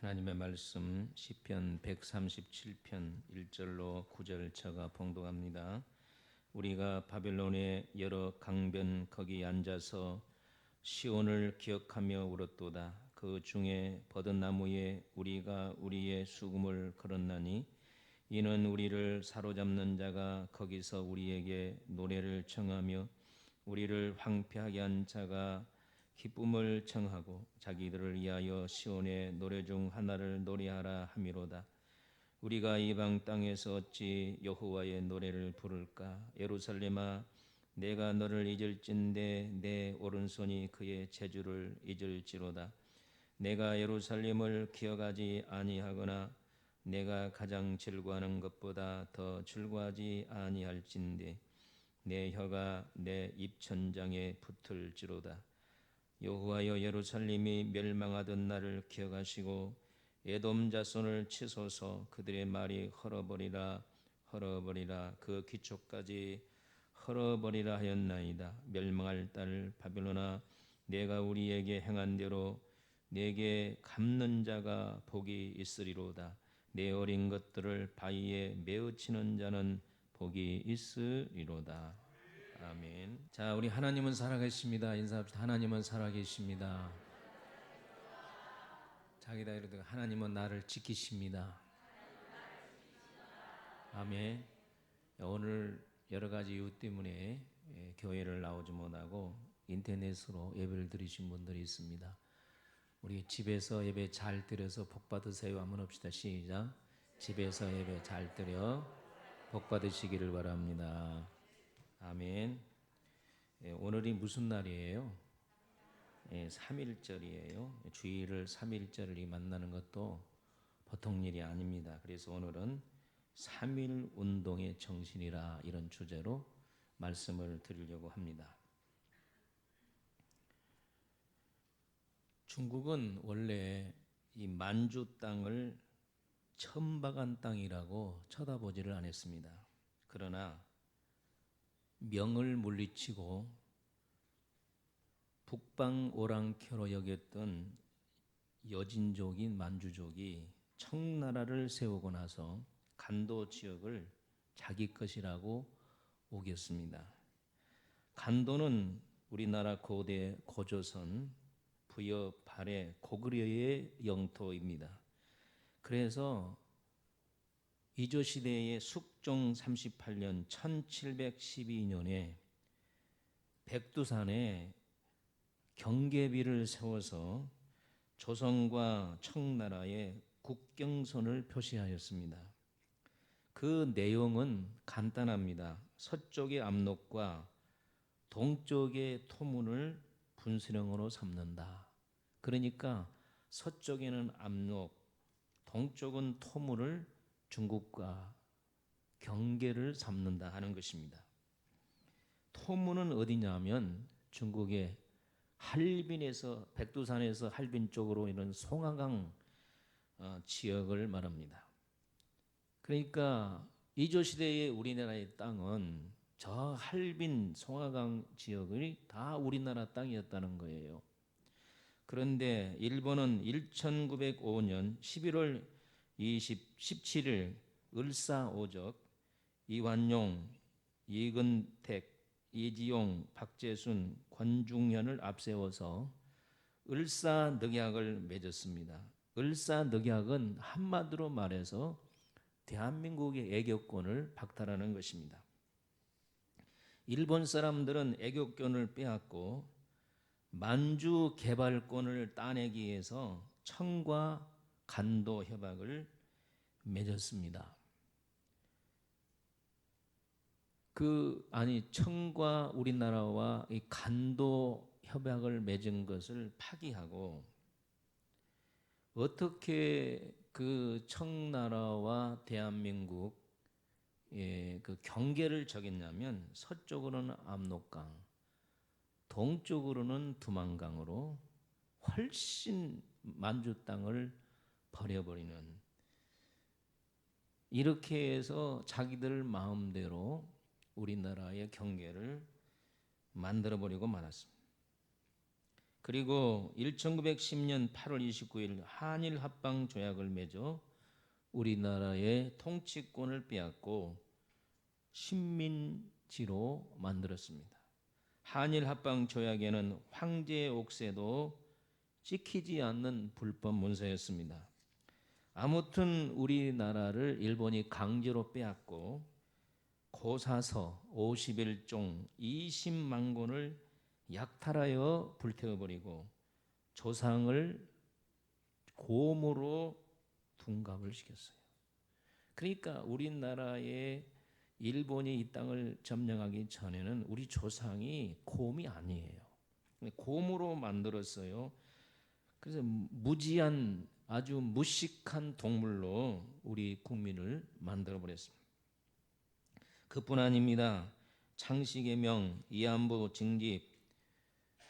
하나님의 말씀 시편 137편 1절로 9절 제가 봉독합니다. 우리가 바벨론의 여러 강변 거기 앉아서 시온을 기억하며 울었도다. 그 중에 버드나무에 우리가 우리의 수금을 걸었나니 이는 우리를 사로잡는 자가 거기서 우리에게 노래를 청하며 우리를 황폐하게 한 자가 기쁨을 청하고 자기들을 위하여 시온의 노래 중 하나를 노래하라 함이로다. 우리가 이방 땅에서 어찌 여호와의 노래를 부를까? 예루살렘아, 내가 너를 잊을진대 내 오른손이 그의 재주를 잊을지로다. 내가 예루살렘을 기억하지 아니하거나 내가 가장 즐거워하는 것보다 더 즐거워하지 아니할진대 내 혀가 내 입천장에 붙을지로다. 여호와여, 예루살렘이 멸망하던 날을 기억하시고 에돔 자손을 치소서. 그들의 말이 헐어버리라 헐어버리라 그 기초까지 헐어버리라 하였나이다. 멸망할 딸 바벨론아, 내가 우리에게 행한 대로 내게 갚는 자가 복이 있으리로다. 내 어린 것들을 바위에 메어치는 자는 복이 있으리로다. 아멘. 자, 우리 하나님은 살아계십니다. 인사합시다. 하나님은 살아계십니다. 자기다 이르되 하나님은 나를 지키십니다. 아멘. 오늘 여러 가지 이유 때문에 교회를 나오지 못하고 인터넷으로 예배를 드리신 분들이 있습니다. 우리 집에서 예배 잘 드려서 복 받으세요. 한번 합시다. 시작. 집에서 예배 잘 드려 복 받으시기를 바랍니다. 아멘. 오늘이 무슨 날이에요? 3.1절이에요. 주일을 3.1절이 만나는 것도 보통 일이 아닙니다. 그래서 오늘은 3.1 운동의 정신이라 이런 주제로 말씀을 드리려고 합니다. 중국은 원래 이 만주 땅을 천박한 땅이라고 쳐다보지를 않았습니다. 그러나 명을 물리치고 북방 오랑캐로 여겼던 여진족인 만주족이 청나라를 세우고 나서 간도 지역을 자기 것이라고 우겼습니다. 간도는 우리나라 고대 고조선 부여 발해 고구려의 영토입니다. 그래서 이조 시대의 숙종 38년 1712년에 백두산에 경계비를 세워서 조선과 청나라의 국경선을 표시하였습니다. 그 내용은 간단합니다. 서쪽의 압록과 동쪽의 토문을 분수령으로 삼는다. 그러니까 서쪽에는 압록, 동쪽은 토문을 중국과 경계를 삼는다 하는 것입니다. 토문은 어디냐면 중국의 할빈에서 백두산에서 할빈 쪽으로 이런 송하강 지역을 말합니다. 그러니까 이조 시대의 우리나라의 땅은 저 할빈 송하강 지역이 다 우리나라 땅이었다는 거예요. 그런데 일본은 1905년 11월 17일 을사오적 이완용, 이근택, 이지용, 박재순, 권중현을 앞세워서 을사늑약을 맺었습니다. 을사늑약은 한마디로 말해서 대한민국의 애국권을 박탈하는 것입니다. 일본 사람들은 애국권을 빼앗고 만주 개발권을 따내기 위해서 청과 간도 협약을 맺었습니다. 청과 우리나라와 이 간도 협약을 맺은 것을 파기하고 어떻게 그 청나라와 대한민국 그 경계를 정했냐면 서쪽으로는 압록강, 동쪽으로는 두만강으로 훨씬 만주 땅을 버려버리는, 이렇게 해서 자기들 마음대로 우리나라의 경계를 만들어버리고 말았습니다. 그리고 1910년 8월 29일 한일 합방 조약을 맺어 우리나라의 통치권을 빼앗고 식민지로 만들었습니다. 한일 합방 조약에는 황제의 옥새도 찍히지 않는 불법 문서였습니다. 아무튼 우리나라를 일본이 강제로 빼앗고 고사서 51종 20만 권을 약탈하여 불태워버리고 조상을 곰으로 둔갑을 시켰어요. 그러니까 우리나라에 일본이 이 땅을 점령하기 전에는 우리 조상이 곰이 아니에요. 곰으로 만들었어요. 그래서 무지한 아주 무식한 동물로 우리 국민을 만들어버렸습니다. 그뿐 아닙니다. 창씨의 명, 이안부 징집,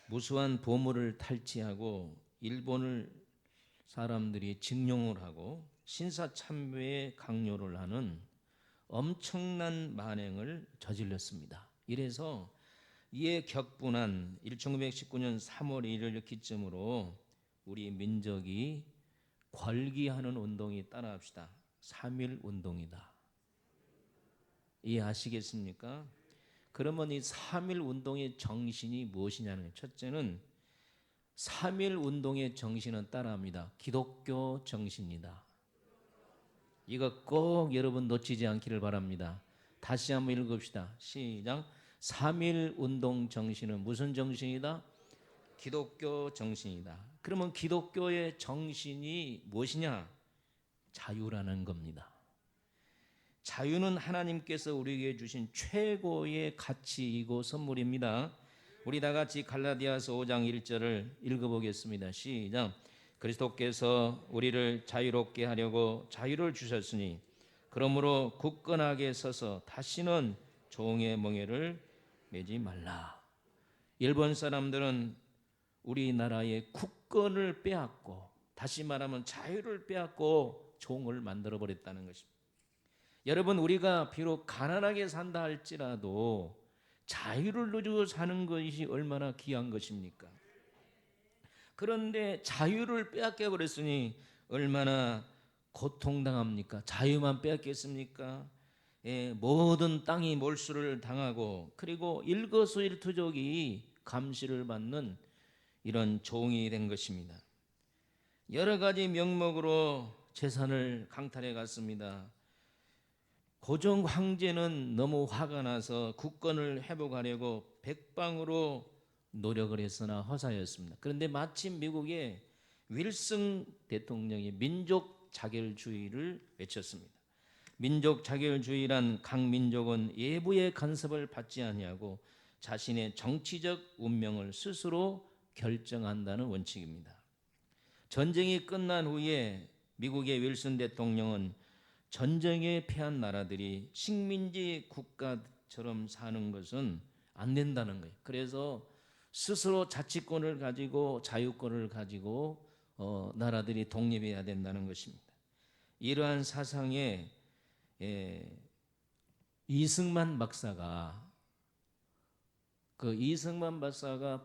무수한 보물을 탈취하고 일본을 사람들이 징용을 하고 신사참배에 강요를 하는 엄청난 만행을 저질렀습니다. 이래서 이에 격분한 1919년 3월 1일 기점으로 우리 민족이 궐기하는 운동이 따라합시다. 3.1 운동이다. 이해하시겠습니까? 그러면 이 3.1 운동의 정신이 무엇이냐는 거예요. 첫째는 3.1 운동의 정신은 따라합니다. 기독교 정신이다. 이거 꼭 여러분 놓치지 않기를 바랍니다. 다시 한번 읽읍시다. 시작. 3.1 운동 정신은 무슨 정신이다? 기독교 정신이다. 그러면 기독교의 정신이 무엇이냐? 자유라는 겁니다. 자유는 하나님께서 우리에게 주신 최고의 가치이고 선물입니다. 우리 다 같이 갈라디아서 5장 1절을 읽어보겠습니다. 시작. 그리스도께서 우리를 자유롭게 하려고 자유를 주셨으니 그러므로 굳건하게 서서 다시는 종의 멍에를 매지 말라. 일본 사람들은 우리나라의 국권을 빼앗고, 다시 말하면 자유를 빼앗고 종을 만들어 버렸다는 것입니다. 여러분, 우리가 비록 가난하게 산다 할지라도 자유를 누리고 사는 것이 얼마나 귀한 것입니까? 그런데 자유를 빼앗겨 버렸으니 얼마나 고통당합니까? 자유만 빼앗겼습니까? 모든 땅이 몰수를 당하고, 그리고 일거수일투족이 감시를 받는 이런 종이 된 것입니다. 여러 가지 명목으로 재산을 강탈해 갔습니다. 고종 황제는 너무 화가 나서 국권을 회복하려고 백방으로 노력을 했으나 허사였습니다. 그런데 마침 미국의 윌슨 대통령이 민족 자결주의를 외쳤습니다. 민족 자결주의란 각 민족은 예부의 간섭을 받지 아니하고 자신의 정치적 운명을 스스로 결정한다는 원칙입니다. 전쟁이 끝난 후에 미국의 윌슨 대통령은 전쟁에 패한 나라들이 식민지 국가처럼 사는 것은 안 된다는 거예요. 그래서 스스로 자치권을 가지고 자유권을 가지고 나라들이 독립해야 된다는 것입니다. 이러한 사상에 이승만 박사가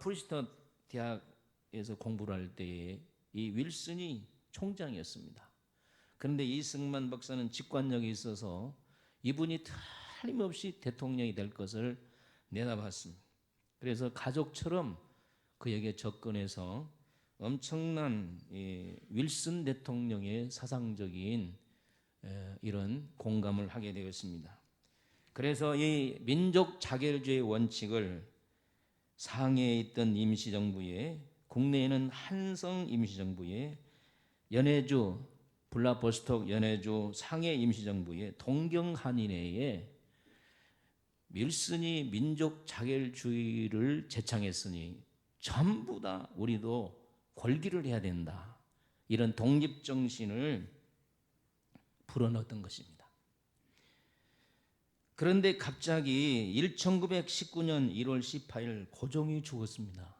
프리스턴 대학에서 공부를 할 때에 이 윌슨이 총장이었습니다. 그런데 이승만 박사는 직관력이 있어서 이분이 틀림없이 대통령이 될 것을 내다봤습니다. 그래서 가족처럼 그에게 접근해서 엄청난 윌슨 대통령의 사상적인 이런 공감을 하게 되었습니다. 그래서 이 민족 자결주의 원칙을 상해에 있던 임시정부에, 국내에는 한성 임시정부에, 연해주 블라보스톡 연해주 상해 임시정부에, 동경 한인회에 윌슨이 민족 자결주의를 제창했으니 전부 다 우리도 골기를 해야 된다. 이런 독립정신을 불어넣었던 것입니다. 그런데 갑자기 1919년 1월 18일 고종이 죽었습니다.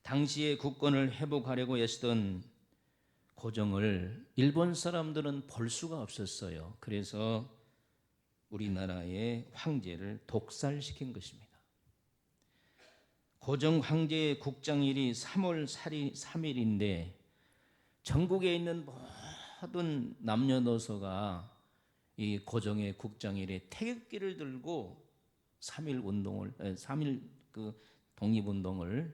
당시에 국권을 회복하려고 애쓰던 고종을 일본 사람들은 볼 수가 없었어요. 그래서 우리나라의 황제를 독살시킨 것입니다. 고종 황제의 국장일이 3월 3일인데 전국에 있는 모든 남녀노소가 이 고종의 국장일에 태극기를 들고 3일 그 독립운동을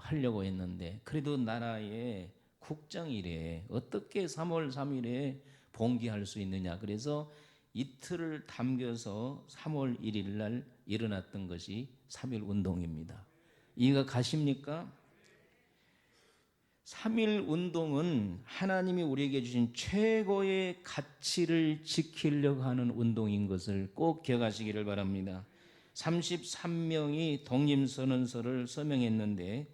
하려고 했는데, 그래도 나라의 국장일에 어떻게 3월 3일에 봉기할 수 있느냐. 그래서 이틀을 당겨서 3월 1일 날 일어났던 것이 3일 운동입니다. 이해가 가십니까? 3일 운동은 하나님이 우리에게 주신 최고의 가치를 지키려고 하는 운동인 것을 꼭 기억하시기를 바랍니다. 33명이 독립선언서를 서명했는데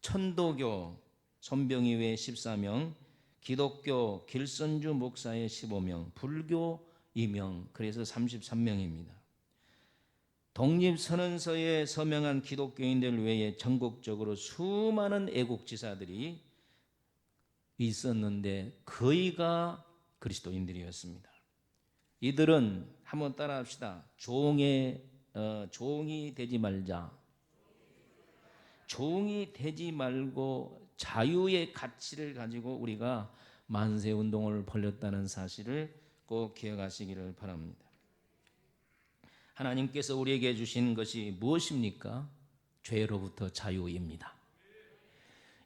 천도교 손병희 외 14명, 기독교 길선주 목사의 15명, 불교 2명, 그래서 33명입니다. 독립선언서에 서명한 기독교인들 외에 전국적으로 수많은 애국지사들이 있었는데 거의가 그리스도인들이었습니다. 이들은 한번 따라합시다. 종이 되지 말자. 종이 되지 말고 자유의 가치를 가지고 우리가 만세운동을 벌였다는 사실을 꼭 기억하시기를 바랍니다. 하나님께서 우리에게 주신 것이 무엇입니까? 죄로부터 자유입니다.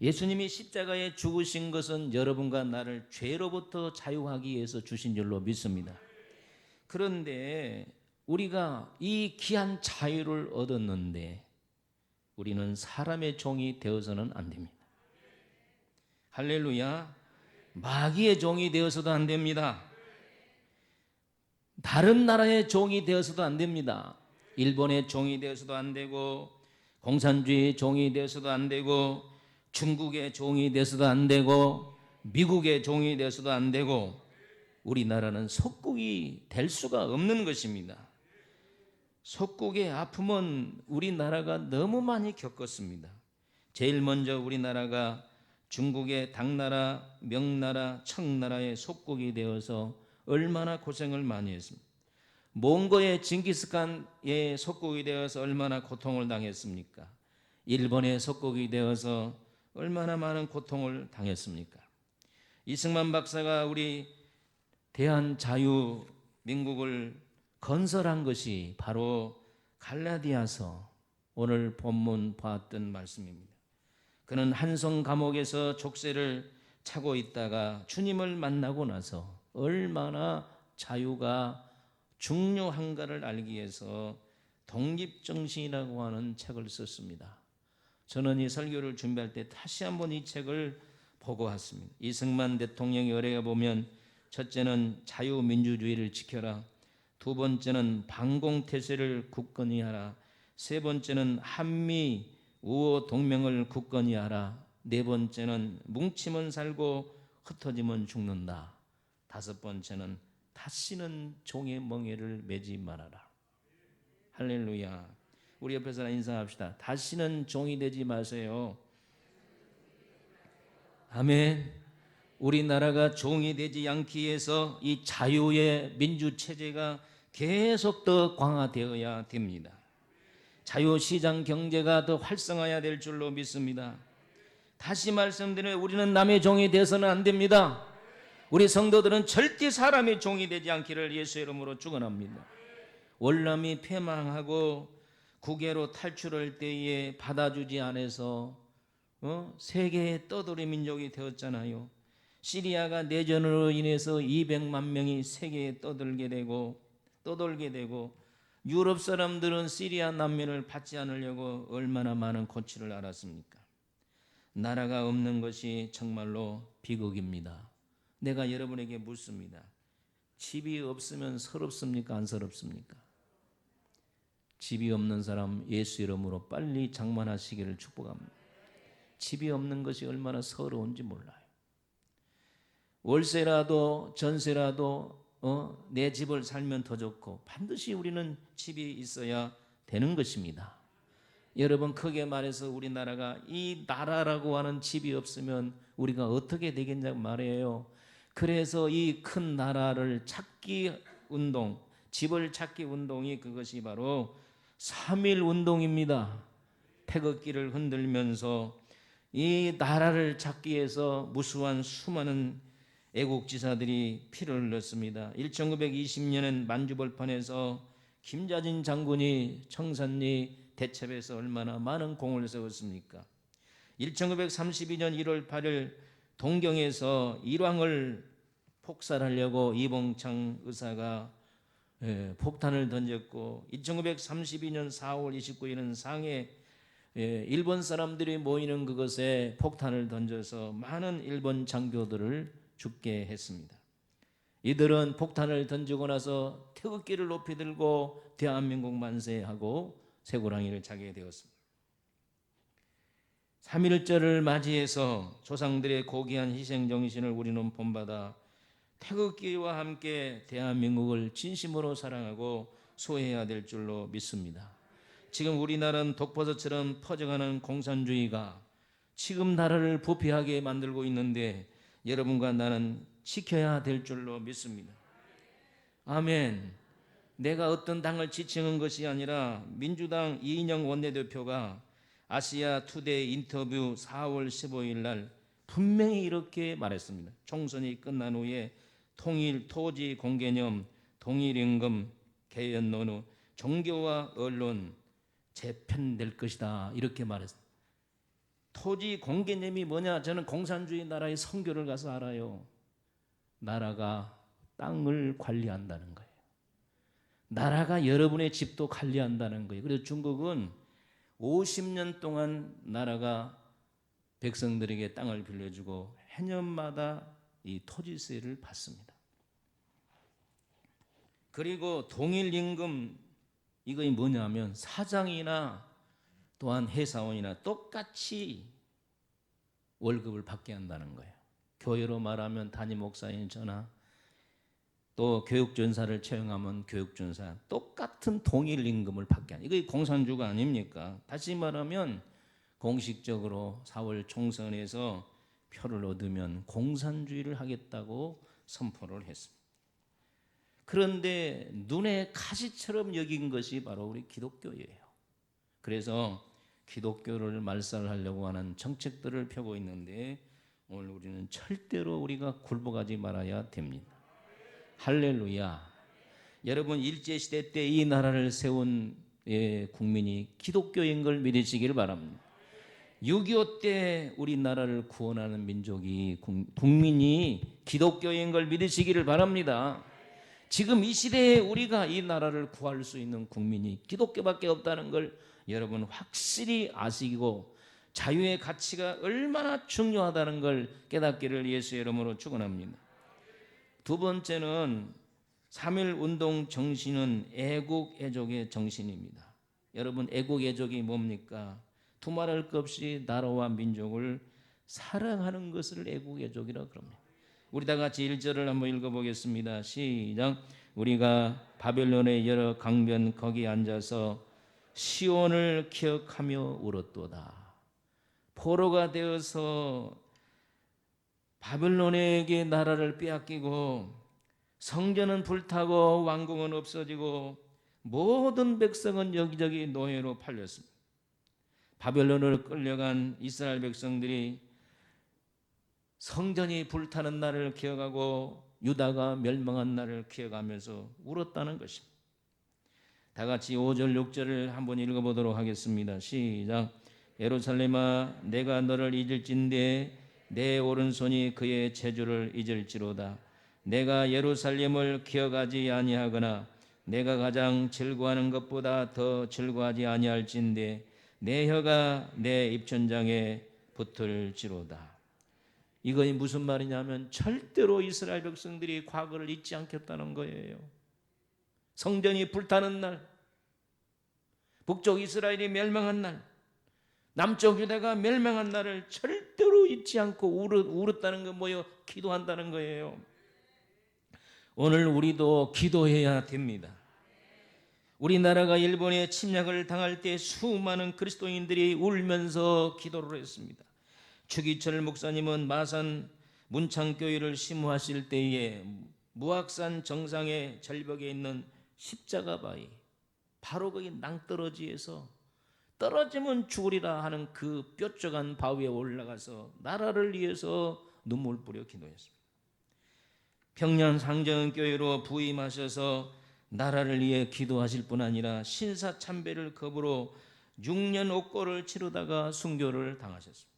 예수님이 십자가에 죽으신 것은 여러분과 나를 죄로부터 자유하기 위해서 주신 줄로 믿습니다. 그런데 우리가 이 귀한 자유를 얻었는데 우리는 사람의 종이 되어서는 안 됩니다. 할렐루야. 마귀의 종이 되어서도 안 됩니다. 다른 나라의 종이 되어서도 안 됩니다. 일본의 종이 되어서도 안 되고, 공산주의 종이 되어서도 안 되고, 중국의 종이 되어서도 안 되고, 미국의 종이 되어서도 안 되고, 우리나라는 속국이 될 수가 없는 것입니다. 속국의 아픔은 우리나라가 너무 많이 겪었습니다. 제일 먼저 우리나라가 중국의 당나라, 명나라, 청나라의 속국이 되어서 얼마나 고생을 많이 했습니까? 몽고의 징기스칸의 속국이 되어서 얼마나 고통을 당했습니까? 일본의 속국이 되어서 얼마나 많은 고통을 당했습니까? 이승만 박사가 우리 대한자유민국을 건설한 것이 바로 갈라디아서, 오늘 본문 봤던 말씀입니다. 그는 한성 감옥에서 족쇄를 차고 있다가 주님을 만나고 나서 얼마나 자유가 중요한가를 알기 위해서 독립정신이라고 하는 책을 썼습니다. 저는 이 설교를 준비할 때 다시 한번 이 책을 보고 왔습니다. 이승만 대통령의 의뢰에 보면 첫째는 자유민주주의를 지켜라, 두 번째는 반공태세를 굳건히 하라, 세 번째는 한미 우호 동맹을 굳건히 하라, 네 번째는 뭉치면 살고 흩어지면 죽는다, 다섯 번째는 다시는 종의 멍에를 매지 말아라. 할렐루야. 우리 옆에 사람 인사합시다. 다시는 종이 되지 마세요. 아멘. 우리나라가 종이 되지 않기 위해서 이 자유의 민주체제가 계속 더 강화되어야 됩니다. 자유시장 경제가 더 활성화해야 될 줄로 믿습니다. 다시 말씀드려요. 우리는 남의 종이 되어서는 안 됩니다. 우리 성도들은 절대 사람의 종이 되지 않기를 예수의 이름으로 축원합니다. 월남이 패망하고 국외로 탈출할 때에 받아주지 않아서 세계의 떠돌이 민족이 되었잖아요. 시리아가 내전으로 인해서 200만 명이 세계에 떠돌게 되고 유럽 사람들은 시리아 난민을 받지 않으려고 얼마나 많은 고치를 알았습니까? 나라가 없는 것이 정말로 비극입니다. 내가 여러분에게 묻습니다. 집이 없으면 서럽습니까? 안 서럽습니까? 집이 없는 사람 예수 이름으로 빨리 장만하시기를 축복합니다. 집이 없는 것이 얼마나 서러운지 몰라요. 월세라도 전세라도 내 집을 살면 더 좋고 반드시 우리는 집이 있어야 되는 것입니다. 여러분, 크게 말해서 우리나라가 이 나라라고 하는 집이 없으면 우리가 어떻게 되겠냐고 말이에요. 그래서 이 큰 나라를 찾기 운동, 집을 찾기 운동이 그것이 바로 3.1 운동입니다. 태극기를 흔들면서 이 나라를 찾기 위해서 무수한 수많은 애국지사들이 피를 흘렸습니다. 1920년엔 만주벌판에서 김자진 장군이 청산리 대첩에서 얼마나 많은 공을 세웠습니까? 1932년 1월 8일 동경에서 일왕을 폭살하려고 이봉창 의사가 폭탄을 던졌고, 1932년 4월 29일은 상해 일본 사람들이 모이는 그것에 폭탄을 던져서 많은 일본 장교들을 죽게 했습니다. 이들은 폭탄을 던지고 나서 태극기를 높이 들고 대한민국 만세하고 쇠고랑이를 차게 되었습니다. 3.1절을 맞이해서 조상들의 고귀한 희생정신을 우리는 본받아 태극기와 함께 대한민국을 진심으로 사랑하고 소해야 될 줄로 믿습니다. 지금 우리나라는 독버섯처럼 퍼져가는 공산주의가 지금 나라를 부패하게 만들고 있는데 여러분과 나는 지켜야 될 줄로 믿습니다. 아멘. 내가 어떤 당을 지칭한 것이 아니라 민주당 이인영 원내대표가 아시아 투데이 인터뷰 4월 15일 날 분명히 이렇게 말했습니다. 총선이 끝난 후에 통일 토지 공개념, 동일임금, 개헌 논의, 종교와 언론 재편될 것이다, 이렇게 말했습니다. 토지 공개념이 뭐냐? 저는 공산주의 나라의 선교를 가서 알아요. 나라가 땅을 관리한다는 거예요. 나라가 여러분의 집도 관리한다는 거예요. 그래서 중국은 50년 동안 나라가 백성들에게 땅을 빌려주고 해년마다 이 토지세를 받습니다. 그리고 동일임금, 이거 뭐냐면 사장이나 또한 회사원이나 똑같이 월급을 받게 한다는 거예요. 교회로 말하면 담임 목사인 저나 또 교육전사를 채용하면 교육전사 똑같은 동일 임금을 받게 하는, 이거 공산주의가 아닙니까? 다시 말하면 공식적으로 4월 총선에서 표를 얻으면 공산주의를 하겠다고 선포를 했습니다. 그런데 눈에 가시처럼 여긴 것이 바로 우리 기독교예요. 그래서 기독교를 말살하려고 하는 정책들을 펴고 있는데 오늘 우리는 절대로 우리가 굴복하지 말아야 됩니다. 할렐루야. 여러분, 일제시대 때 이 나라를 세운 국민이 기독교인 걸 믿으시길 바랍니다. 6.25 때 우리나라를 구원하는 민족이 국민이 기독교인 걸 믿으시기를 바랍니다. 지금 이 시대에 우리가 이 나라를 구할 수 있는 국민이 기독교밖에 없다는 걸 여러분 확실히 아시고 자유의 가치가 얼마나 중요하다는 걸 깨닫기를 예수의 이름으로 축원합니다. 두 번째는 3.1 운동 정신은 애국 애족의 정신입니다. 여러분, 애국 애족이 뭡니까? 두말할 것 없이 나라와 민족을 사랑하는 것을 애국 애족이라고 그럽니다. 우리 다 같이 1절을 한번 읽어보겠습니다. 시작. 우리가 바벨론의 여러 강변 거기 앉아서 시온을 기억하며 울었도다. 포로가 되어서 바벨론에게 나라를 빼앗기고 성전은 불타고 왕궁은 없어지고 모든 백성은 여기저기 노예로 팔렸습니다. 바벨론으로 끌려간 이스라엘 백성들이 성전이 불타는 날을 기억하고 유다가 멸망한 날을 기억하면서 울었다는 것입니다. 다 같이 5절 6절을 한번 읽어보도록 하겠습니다. 시작. 예루살렘아, 내가 너를 잊을진대 내 오른손이 그의 재주를 잊을지로다. 내가 예루살렘을 기억하지 아니하거나 내가 가장 즐거워하는 것보다 더 즐거워하지 아니할진대 내 혀가 내 입천장에 붙을지로다. 이거 무슨 말이냐면 절대로 이스라엘 백성들이 과거를 잊지 않겠다는 거예요. 성전이 불타는 날, 북쪽 이스라엘이 멸망한 날, 남쪽 유다가 멸망한 날을 절대로 잊지 않고 울었다는 건 뭐예요? 기도한다는 거예요. 오늘 우리도 기도해야 됩니다. 우리나라가 일본의 침략을 당할 때 수많은 그리스도인들이 울면서 기도를 했습니다. 추기철 목사님은 마산 문창교회를 심호하실 때에 무악산 정상의 절벽에 있는 십자가 바위, 바로 거기 낭떠러지에서 떨어지면 죽으리라 하는 그 뾰족한 바위에 올라가서 나라를 위해서 눈물 뿌려 기도했습니다. 평양 상정교회로 부임하셔서 나라를 위해 기도하실 뿐 아니라 신사참배를 겁으로 6년 옥고를 치르다가 순교를 당하셨습니다.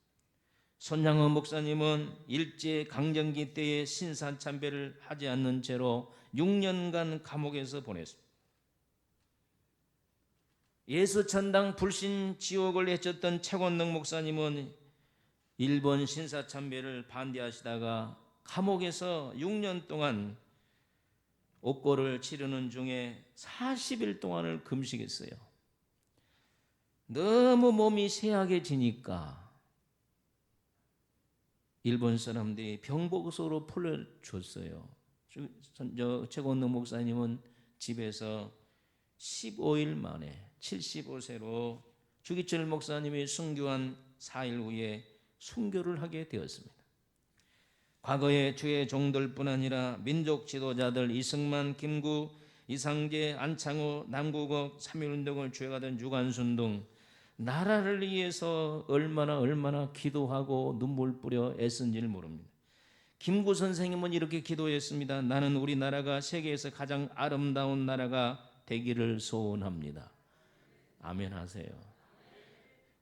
손양호 목사님은 일제 강점기 때에 신사참배를 하지 않는 채로 6년간 감옥에서 보냈습니다. 예수천당 불신 지옥을 헤쳤던 최권능 목사님은 일본 신사참배를 반대하시다가 감옥에서 6년 동안 옥고를 치르는 중에 40일 동안을 금식했어요. 너무 몸이 쇠약해지니까 일본 사람들이 병복소로 풀어줬어요. 최권능 목사님은 집에서 15일 만에 75세로 주기철 목사님이 순교한 4일 후에 순교를 하게 되었습니다. 과거에 주의 종들뿐 아니라 민족 지도자들 이승만, 김구, 이상재, 안창호, 남국억, 3.1운동을 주역하던 유관순 등 나라를 위해서 얼마나 기도하고 눈물 뿌려 애쓴지를 모릅니다. 김구 선생님은 이렇게 기도했습니다. 나는 우리나라가 세계에서 가장 아름다운 나라가 되기를 소원합니다. 아멘 하세요.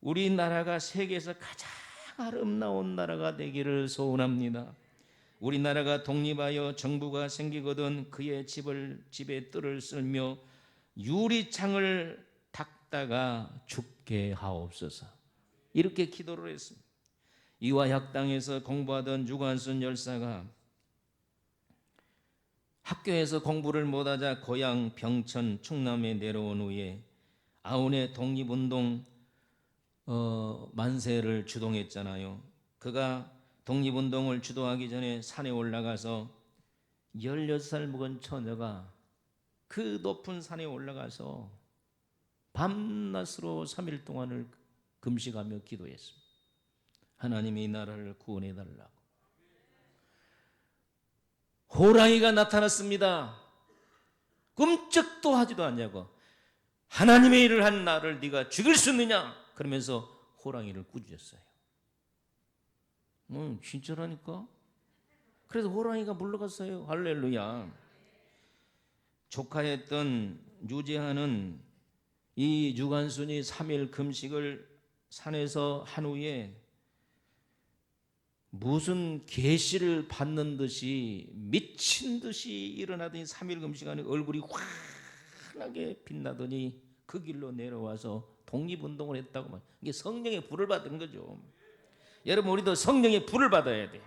우리나라가 세계에서 가장 아름다운 나라가 되기를 소원합니다. 우리나라가 독립하여 정부가 생기거든 그의 집에 뜰을 쓸며 유리창을 닦다가 죽게 하옵소서. 이렇게 기도를 했습니다. 이화학당에서 공부하던 유관순 열사가 학교에서 공부를 못하자 고향 병천 충남에 내려온 후에 아운의 독립운동 만세를 주동했잖아요. 그가 독립운동을 주도하기 전에 산에 올라가서 16살 먹은 처녀가 그 높은 산에 올라가서 밤낮으로 3일 동안을 금식하며 기도했습니다. 하나님이 이 나라를 구원해 달라고. 호랑이가 나타났습니다. 끔찍도 하지도 않냐고. 하나님의 일을 한 나를 네가 죽일 수 있느냐? 그러면서 호랑이를 꾸짖었어요. 진짜라니까. 그래서 호랑이가 물러갔어요. 할렐루야. 조카였던 유재하는 이 유관순이 3일 금식을 산에서 한 후에 무슨 계시를 받는 듯이 미친 듯이 일어나더니 3일 금식하니 얼굴이 환하게 빛나더니 그 길로 내려와서 독립운동을 했다고 말해요. 이게 성령의 불을 받은 거죠. 여러분, 우리도 성령의 불을 받아야 돼.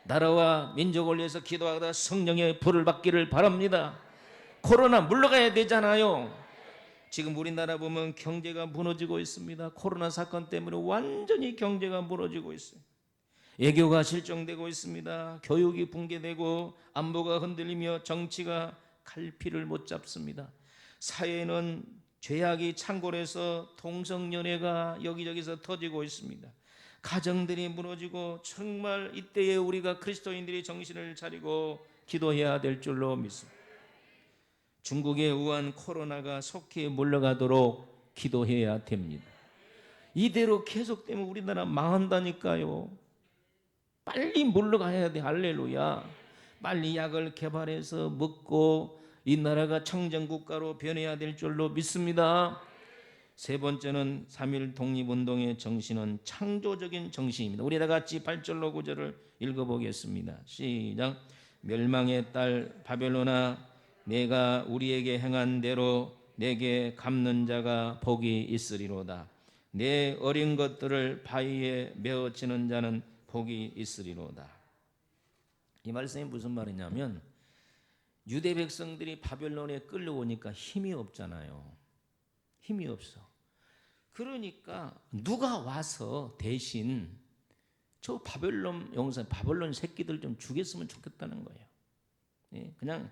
나라와 민족을 위해서 기도하다 성령의 불을 받기를 바랍니다. 코로나 물러가야 되잖아요. 지금 우리나라 보면 경제가 무너지고 있습니다. 코로나 사건 때문에 완전히 경제가 무너지고 있어요. 외교가 실종되고 있습니다. 교육이 붕괴되고 안보가 흔들리며 정치가 갈피를 못 잡습니다. 사회는 죄악이 창궐해서 동성연애가 여기저기서 터지고 있습니다. 가정들이 무너지고 정말 이때에 우리가 그리스도인들이 정신을 차리고 기도해야 될 줄로 믿습니다. 중국의 우한 코로나가 속히 물러가도록 기도해야 됩니다. 이대로 계속되면 우리나라 망한다니까요. 빨리 물러가야 돼. 할렐루야. 빨리 약을 개발해서 먹고 이 나라가 청정국가로 변해야 될 줄로 믿습니다. 세 번째는 3.1 독립운동의 정신은 창조적인 정신입니다. 우리 다 같이 8절로 9절을 읽어보겠습니다. 시작. 멸망의 딸 바벨론아, 내가 우리에게 행한 대로 내게 갚는 자가 복이 있으리로다. 내 어린 것들을 바위에 메어치는 자는 복이 있으리로다. 이 말씀이 무슨 말이냐면 유대 백성들이 바벨론에 끌려오니까 힘이 없잖아요. 힘이 없어. 그러니까 누가 와서 대신 저 바벨론 용사, 바벨론 새끼들 좀 죽였으면 좋겠다는 거예요. 그냥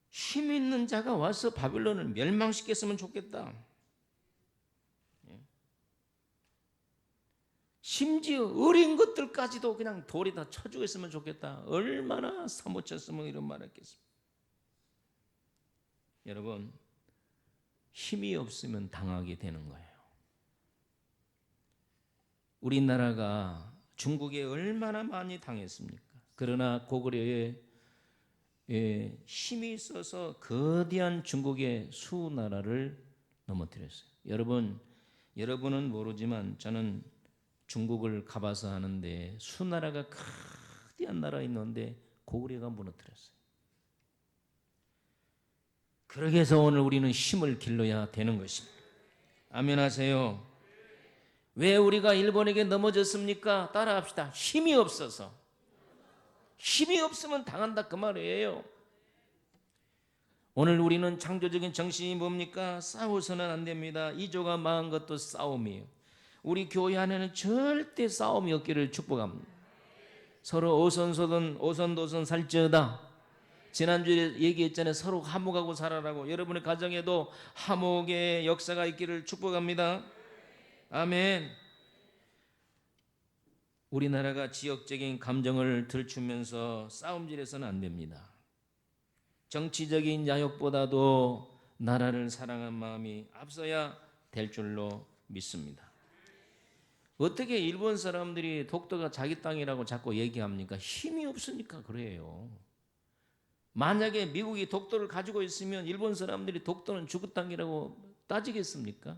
힘 있는 자가 와서 바벨론을 멸망시켰으면 좋겠다. 심지어 어린 것들까지도 그냥 돌에다 쳐주었으면 좋겠다. 얼마나 사무쳤으면 이런 말을 했겠습니까? 여러분, 힘이 없으면 당하게 되는 거예요. 우리나라가 중국에 얼마나 많이 당했습니까? 그러나 고구려에 힘이 있어서 거대한 중국의 수나라를 넘어뜨렸어요. 여러분은 모르지만 저는 중국을 가봐서 하는데 수나라가 거대한 나라 있는데 고구려가 무너뜨렸어요. 그러기 위해서 오늘 우리는 힘을 길러야 되는 것입니다. 아멘 하세요. 왜 우리가 일본에게 넘어졌습니까? 따라합시다. 힘이 없어서. 힘이 없으면 당한다 그 말이에요. 오늘 우리는 창조적인 정신이 뭡니까? 싸워서는 안 됩니다. 이조가 망한 것도 싸움이에요. 우리 교회 안에는 절대 싸움이 없기를 축복합니다. 서로 오손도손 살찌어다. 지난주에 얘기했잖아요. 서로 화목하고 살아라고. 여러분의 가정에도 화목의 역사가 있기를 축복합니다. 아멘. 우리나라가 지역적인 감정을 들추면서 싸움질해서는 안 됩니다. 정치적인 야욕보다도 나라를 사랑하는 마음이 앞서야 될 줄로 믿습니다. 어떻게 일본 사람들이 독도가 자기 땅이라고 자꾸 얘기합니까? 힘이 없으니까 그래요. 만약에 미국이 독도를 가지고 있으면 일본 사람들이 독도는 죽은 땅이라고 따지겠습니까?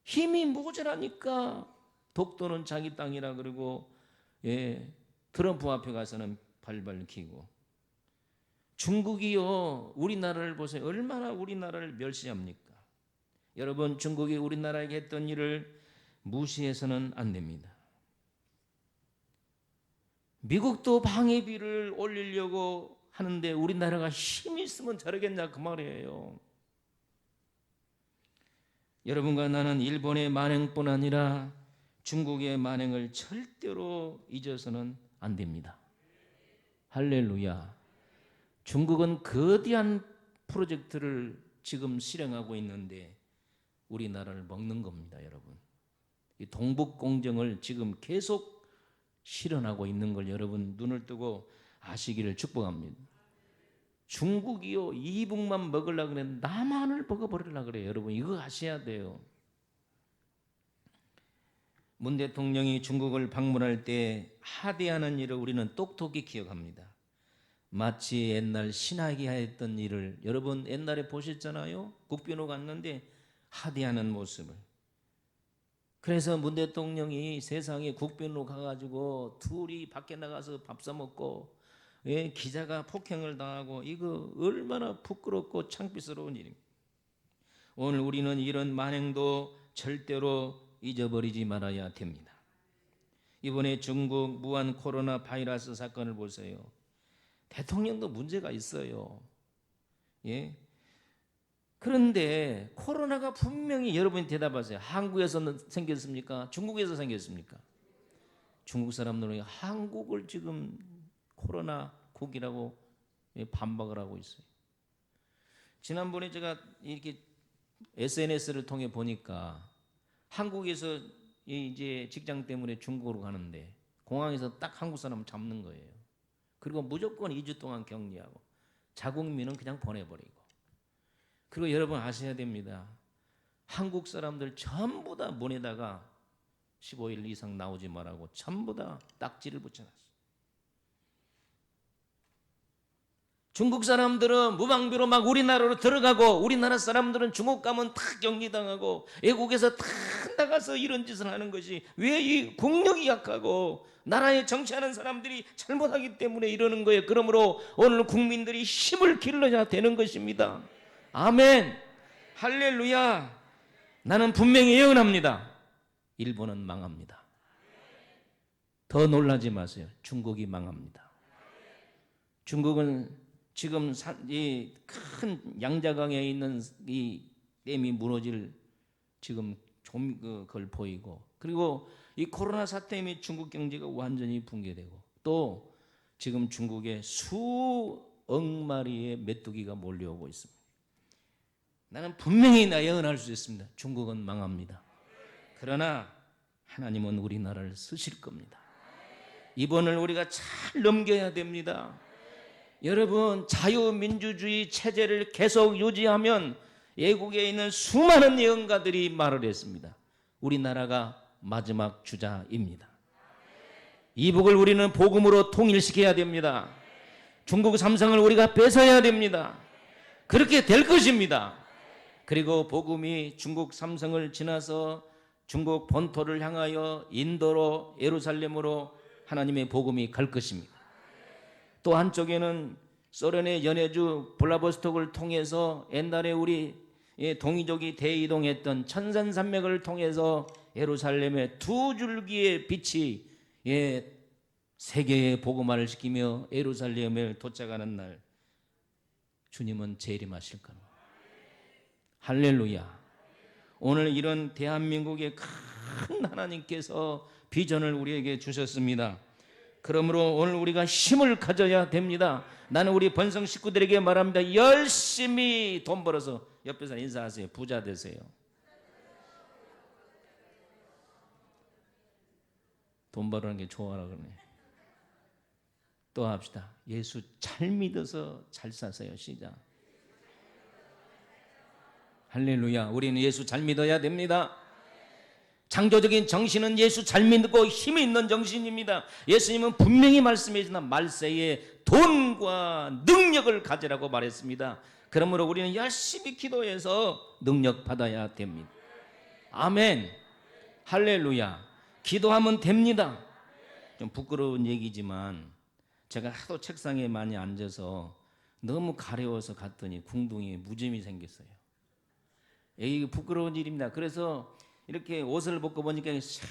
힘이 모자라니까 독도는 자기 땅이라 그러고 트럼프 앞에 가서는 발발 기고. 중국이요, 우리나라를 보세요. 얼마나 우리나라를 멸시합니까? 여러분, 중국이 우리나라에게 했던 일을 무시해서는 안 됩니다. 미국도 방위비를 올리려고 하는데 우리나라가 힘이 있으면 저러겠냐 그 말이에요. 여러분과 나는 일본의 만행뿐 아니라 중국의 만행을 절대로 잊어서는 안 됩니다. 할렐루야. 중국은 거대한 프로젝트를 지금 실행하고 있는데 우리나라를 먹는 겁니다, 여러분. 이 동북공정을 지금 계속 실현하고 있는 걸 여러분 눈을 뜨고 아시기를 축복합니다. 중국이요, 이북만 먹으려고 그래 남한을 먹어버리려고 그래요. 여러분 이거 아셔야 돼요. 문 대통령이 중국을 방문할 때 하대하는 일을 우리는 똑똑히 기억합니다. 마치 옛날 신하가 했던 일을 여러분 옛날에 보셨잖아요. 국빈호 갔는데 하대하는 모습을. 그래서 문 대통령이 세상에 국빈호 가가지고 둘이 밖에 나가서 밥 사 먹고 기자가 폭행을 당하고 이거 얼마나 부끄럽고 창피스러운 일입니다. 오늘 우리는 이런 만행도 절대로 잊어버리지 말아야 됩니다. 이번에 중국 무한 코로나 바이러스 사건을 보세요. 대통령도 문제가 있어요. 그런데 코로나가 분명히 여러분이 대답하세요. 한국에서 생겼습니까? 중국에서 생겼습니까? 중국 사람들은 한국을 지금 코로나 국이라고 반박을 하고 있어요. 지난번에 제가 이렇게 SNS를 통해 보니까 한국에서 이제 직장 때문에 중국으로 가는데 공항에서 딱 한국 사람 잡는 거예요. 그리고 무조건 2주 동안 격리하고 자국민은 그냥 보내버리고. 그리고 여러분 아셔야 됩니다. 한국 사람들 전부 다 문에다가 15일 이상 나오지 말라고 전부 다 딱지를 붙여놨어요. 중국 사람들은 무방비로 막 우리나라로 들어가고 우리나라 사람들은 중국 가면 다 격리당하고 외국에서 다 나가서 이런 짓을 하는 것이 왜 이 국력이 약하고 나라에 정치하는 사람들이 잘못하기 때문에 이러는 거예요. 그러므로 오늘 국민들이 힘을 길러야 되는 것입니다. 아멘. 할렐루야. 나는 분명히 예언합니다. 일본은 망합니다. 더 놀라지 마세요. 중국이 망합니다. 중국은 지금 이 큰 양자강에 있는 이 댐이 무너질 지금 그걸 보이고, 그리고 이 코로나 사태 및 중국 경제가 완전히 붕괴되고, 또 지금 중국에 수억 마리의 메뚜기가 몰려오고 있습니다. 나는 분명히 예언할 수 있습니다. 중국은 망합니다. 그러나 하나님은 우리나라를 쓰실 겁니다. 이번을 우리가 잘 넘겨야 됩니다. 여러분, 자유민주주의 체제를 계속 유지하면 애국에 있는 수많은 예언가들이 말을 했습니다. 우리나라가 마지막 주자입니다. 이북을 우리는 복음으로 통일시켜야 됩니다. 중국 삼성을 우리가 뺏어야 됩니다. 그렇게 될 것입니다. 그리고 복음이 중국 삼성을 지나서 중국 본토를 향하여 인도로 예루살렘으로 하나님의 복음이 갈 것입니다. 또 한쪽에는 소련의 연해주 블라보스톡을 통해서 옛날에 우리 동이족이 대이동했던 천산산맥을 통해서 예루살렘의 두 줄기의 빛이 세계에 복음화를 시키며 예루살렘에 도착하는 날 주님은 재림하실 겁니다. 할렐루야. 오늘 이런 대한민국의 큰 하나님께서 비전을 우리에게 주셨습니다. 그러므로 오늘 우리가 힘을 가져야 됩니다. 나는 우리 번성 식구들에게 말합니다. 열심히 돈 벌어서 옆에서 인사하세요. 부자 되세요. 돈 벌는 게 좋아라 그러네. 또 합시다. 예수 잘 믿어서 잘 사세요. 시작. 할렐루야. 우리는 예수 잘 믿어야 됩니다. 창조적인 정신은 예수 잘 믿고 힘이 있는 정신입니다. 예수님은 분명히 말씀해 주시나 말세에 돈과 능력을 가지라고 말했습니다. 그러므로 우리는 열심히 기도해서 능력 받아야 됩니다. 아멘. 할렐루야. 기도하면 됩니다. 좀 부끄러운 얘기지만 제가 하도 책상에 많이 앉아서 너무 가려워서 갔더니 궁둥이에 무좀이 생겼어요. 이게 부끄러운 일입니다. 그래서 이렇게 옷을 벗고 보니까 샥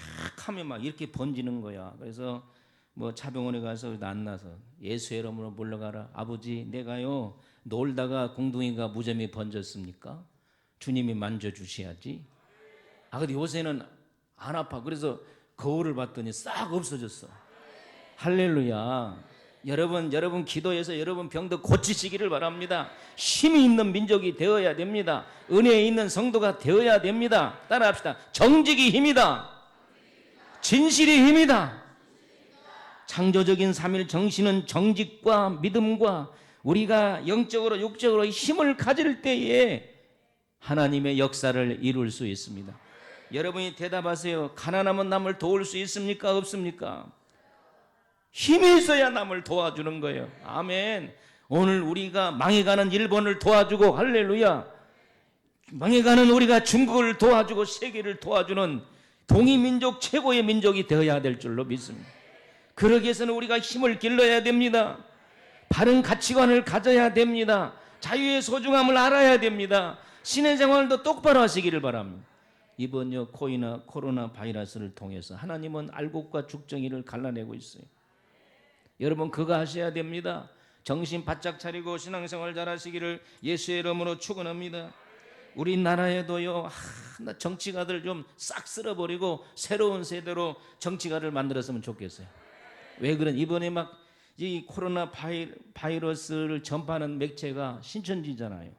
하면 막 이렇게 번지는 거야. 그래서 뭐 차병원에 가서 낫나서 예수의 이름으로 물러가라. 아버지, 내가요 놀다가 궁둥이가 무좀이 번졌습니까? 주님이 만져주셔야지. 근데 요새는 안 아파. 그래서 거울을 봤더니 싹 없어졌어. 할렐루야. 여러분 기도해서 여러분 병도 고치시기를 바랍니다. 힘이 있는 민족이 되어야 됩니다. 은혜에 있는 성도가 되어야 됩니다. 따라합시다. 정직이 힘이다. 진실이 힘이다. 창조적인 삼일 정신은 정직과 믿음과 우리가 영적으로 육적으로 힘을 가질 때에 하나님의 역사를 이룰 수 있습니다. 여러분이 대답하세요. 가난하면 남을 도울 수 있습니까? 없습니까? 힘이 있어야 남을 도와주는 거예요. 아멘. 오늘 우리가 망해가는 일본을 도와주고 할렐루야. 망해가는 우리가 중국을 도와주고 세계를 도와주는 동이민족 최고의 민족이 되어야 될 줄로 믿습니다. 그러기 위해서는 우리가 힘을 길러야 됩니다. 바른 가치관을 가져야 됩니다. 자유의 소중함을 알아야 됩니다. 신앙생활도 똑바로 하시기를 바랍니다. 이번 코로나 바이러스를 통해서 하나님은 알곡과 죽정이를 갈라내고 있어요. 여러분 그거 하셔야 됩니다. 정신 바짝 차리고 신앙생활 잘하시기를 예수의 이름으로 축원합니다. 우리나라에도요 정치가들 좀 싹 쓸어버리고 새로운 세대로 정치가를 만들었으면 좋겠어요. 왜 그런 이번에 막 이 코로나 바이러스를 전파하는 매체가 신천지잖아요.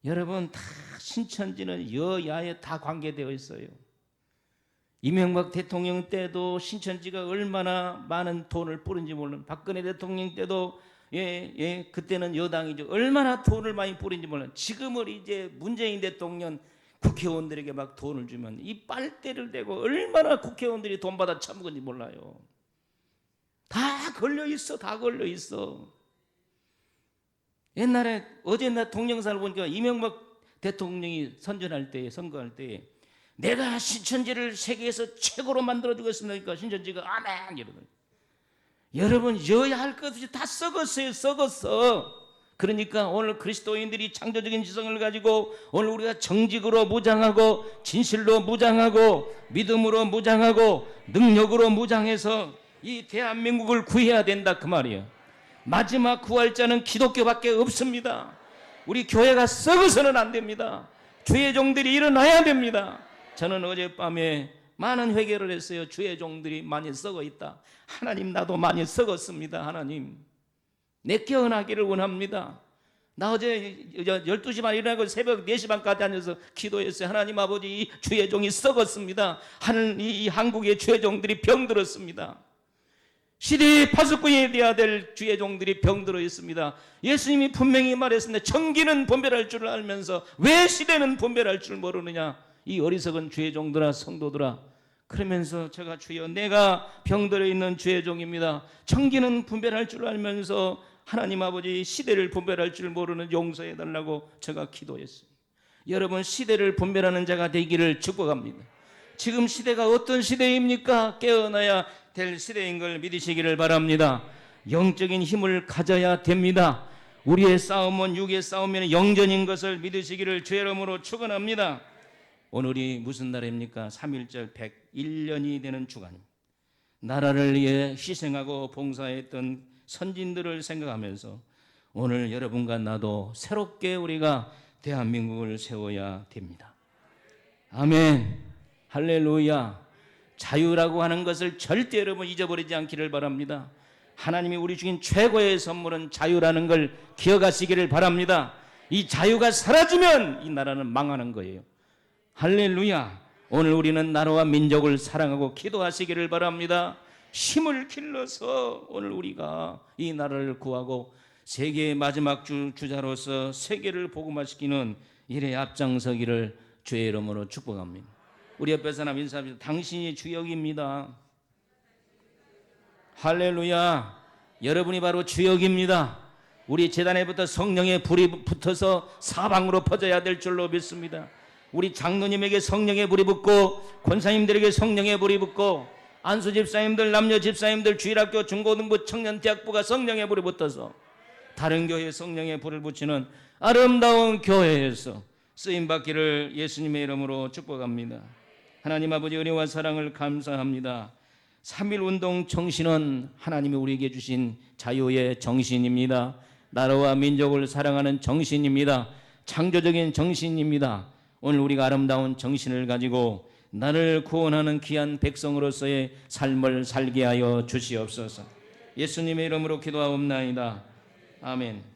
여러분 다 신천지는 여야에 다 관계되어 있어요. 이명박 대통령 때도 신천지가 얼마나 많은 돈을 뿌린지 몰라요. 박근혜 대통령 때도 그때는 여당이죠. 얼마나 돈을 많이 뿌린지 몰라요. 지금은 이제 문재인 대통령 국회의원들에게 막 돈을 주면 이 빨대를 대고 얼마나 국회의원들이 돈 받아 처먹은지 몰라요. 다 걸려 있어. 다 걸려 있어. 옛날에 어제 나 동영상을 보니까 이명박 대통령이 선전할 때 선거할 때 내가 신천지를 세계에서 최고로 만들어주겠습니다. 신천지가 아멘 이러더니 여러분 여야 할 것 없이 다 썩었어요. 썩었어. 그러니까 오늘 그리스도인들이 창조적인 지성을 가지고 오늘 우리가 정직으로 무장하고 진실로 무장하고 믿음으로 무장하고 능력으로 무장해서 이 대한민국을 구해야 된다 그 말이에요. 마지막 구할자는 기독교밖에 없습니다. 우리 교회가 썩어서는 안 됩니다. 주의 종들이 일어나야 됩니다. 저는 어젯밤에 많은 회개를 했어요. 주의 종들이 많이 썩어 있다. 하나님 나도 많이 썩었습니다. 하나님 내 깨어나기를 원합니다. 나 어제 12시 반 일어나고 새벽 4시 반까지 앉아서 기도했어요. 하나님 아버지 주의 종이 썩었습니다. 이 한국의 주의 종들이 병들었습니다. 시대의 파수꾼이 되어야 될 주의 종들이 병들어 있습니다. 예수님이 분명히 말했습니다. 청기는 분별할 줄 알면서 왜 시대는 분별할 줄 모르느냐. 이 어리석은 주의 종들아, 성도들아. 그러면서 제가 주여, 내가 병들어 있는 주의 종입니다. 청기는 분별할 줄 알면서 하나님 아버지 시대를 분별할 줄 모르는 용서해 달라고 제가 기도했습니다. 여러분, 시대를 분별하는 자가 되기를 축복합니다. 지금 시대가 어떤 시대입니까? 깨어나야 될 시대인 걸 믿으시기를 바랍니다. 영적인 힘을 가져야 됩니다. 우리의 싸움은 육의 싸움이 영전인 것을 믿으시기를 주의 이름으로 축원합니다. 오늘이 무슨 날입니까? 3.1절 101년이 되는 주간입니다. 나라를 위해 희생하고 봉사했던 선진들을 생각하면서 오늘 여러분과 나도 새롭게 우리가 대한민국을 세워야 됩니다. 아멘, 할렐루야. 자유라고 하는 것을 절대 여러분 잊어버리지 않기를 바랍니다. 하나님이 우리 주신 최고의 선물은 자유라는 걸 기억하시기를 바랍니다. 이 자유가 사라지면 이 나라는 망하는 거예요. 할렐루야. 오늘 우리는 나라와 민족을 사랑하고 기도하시기를 바랍니다. 힘을 길러서 오늘 우리가 이 나라를 구하고 세계의 마지막 주자로서 세계를 복음화시키는 일에 앞장서기를 주의 이름으로 축복합니다. 우리 옆에 사람 인사합니다. 당신이 주역입니다. 할렐루야. 여러분이 바로 주역입니다. 우리 재단에부터 성령의 불이 붙어서 사방으로 퍼져야 될 줄로 믿습니다. 우리 장로님에게 성령의 불이 붙고 권사님들에게 성령의 불이 붙고 안수 집사님들, 남녀 집사님들, 주일학교, 중고등부, 청년대학부가 성령의 불이 붙어서 다른 교회에 성령의 불을 붙이는 아름다운 교회에서 쓰임받기를 예수님의 이름으로 축복합니다. 하나님 아버지, 은혜와 사랑을 감사합니다. 3.1운동 정신은 하나님이 우리에게 주신 자유의 정신입니다. 나라와 민족을 사랑하는 정신입니다. 창조적인 정신입니다. 오늘 우리가 아름다운 정신을 가지고 나를 구원하는 귀한 백성으로서의 삶을 살게 하여 주시옵소서. 예수님의 이름으로 기도하옵나이다. 아멘.